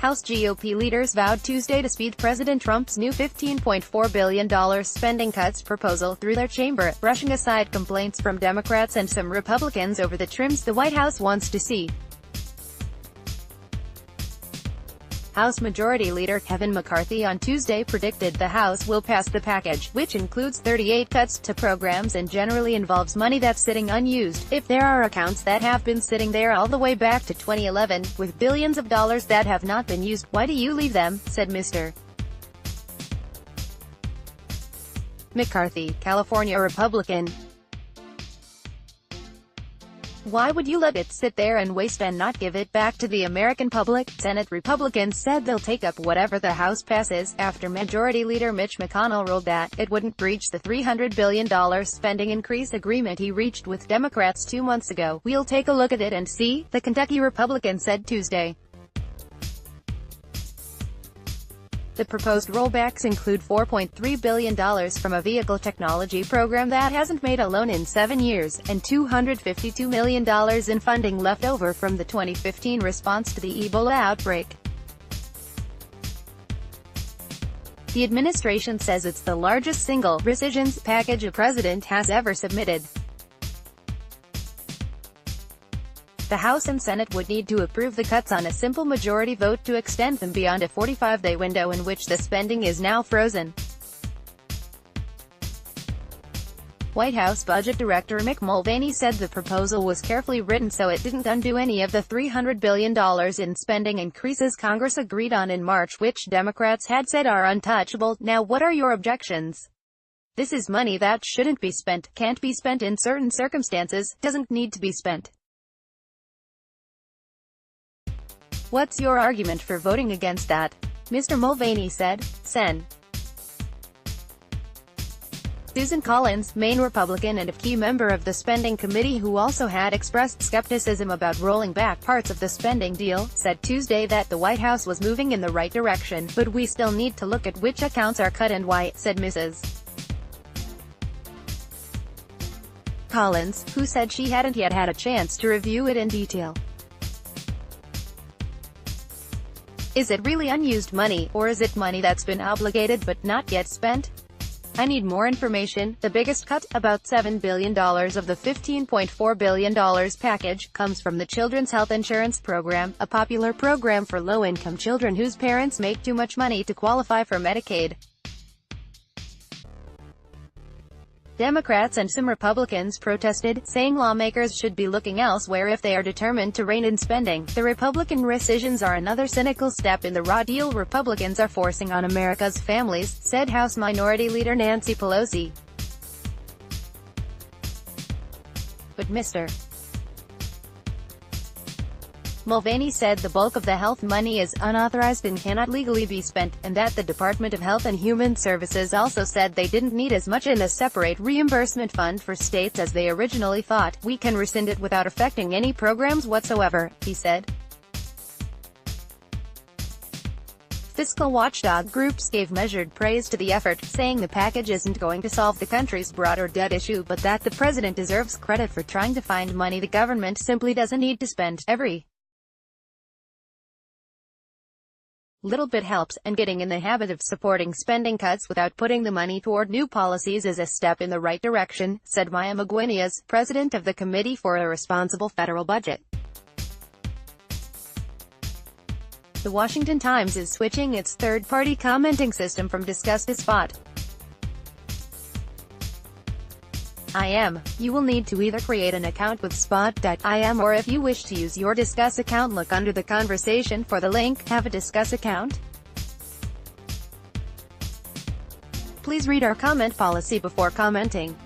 House GOP leaders vowed Tuesday to speed President Trump's new $15.4 billion spending cuts proposal through their chamber, brushing aside complaints from Democrats and some Republicans over the trims the White House wants to see. House Majority Leader Kevin McCarthy on Tuesday predicted the House will pass the package, which includes 38 cuts to programs and generally involves money that's sitting unused. If there are accounts that have been sitting there all the way back to 2011, with billions of dollars that have not been used, why do you leave them, said Mr. McCarthy, California Republican. Why would you let it sit there and waste and not give it back to the American public? Senate Republicans said they'll take up whatever the House passes, after Majority Leader Mitch McConnell ruled that it wouldn't breach the $300 billion spending increase agreement he reached with Democrats 2 months ago. We'll take a look at it and see, the Kentucky Republican said Tuesday. The proposed rollbacks include $4.3 billion from a vehicle technology program that hasn't made a loan in 7 years, and $252 million in funding left over from the 2015 response to the Ebola outbreak. The administration says it's the largest single rescissions package a president has ever submitted. The House and Senate would need to approve the cuts on a simple majority vote to extend them beyond a 45-day window in which the spending is now frozen. White House Budget Director Mick Mulvaney said the proposal was carefully written so it didn't undo any of the $300 billion in spending increases Congress agreed on in March, which Democrats had said are untouchable. Now what are your objections? This is money that shouldn't be spent, can't be spent in certain circumstances, doesn't need to be spent. What's your argument for voting against that? Mr. Mulvaney said. Sen. Susan Collins, Maine Republican and a key member of the spending committee who also had expressed skepticism about rolling back parts of the spending deal, said Tuesday that the White House was moving in the right direction, but we still need to look at which accounts are cut and why, said Mrs. Collins, who said she hadn't yet had a chance to review it in detail. Is it really unused money, or is it money that's been obligated but not yet spent? I need more information. The biggest cut, about $7 billion of the $15.4 billion package, comes from the Children's Health Insurance Program, a popular program for low-income children whose parents make too much money to qualify for Medicaid. Democrats and some Republicans protested, saying lawmakers should be looking elsewhere if they are determined to rein in spending. The Republican rescissions are another cynical step in the raw deal Republicans are forcing on America's families, said House Minority Leader Nancy Pelosi. But Mr. Mulvaney said the bulk of the health money is unauthorized and cannot legally be spent, and that the Department of Health and Human Services also said they didn't need as much in a separate reimbursement fund for states as they originally thought. We can rescind it without affecting any programs whatsoever, he said. Fiscal watchdog groups gave measured praise to the effort, saying the package isn't going to solve the country's broader debt issue but that the president deserves credit for trying to find money the government simply doesn't need to spend. Every little bit helps, and getting in the habit of supporting spending cuts without putting the money toward new policies is a step in the right direction, said Maya Maguinias, president of the Committee for a Responsible Federal Budget. The Washington Times is switching its third-party commenting system from Discuss to Spot. You will need to either create an account with Spot.im or if you wish to use your Discuss account, look under the conversation for the link. Have a Discuss account? Please read our comment policy before commenting.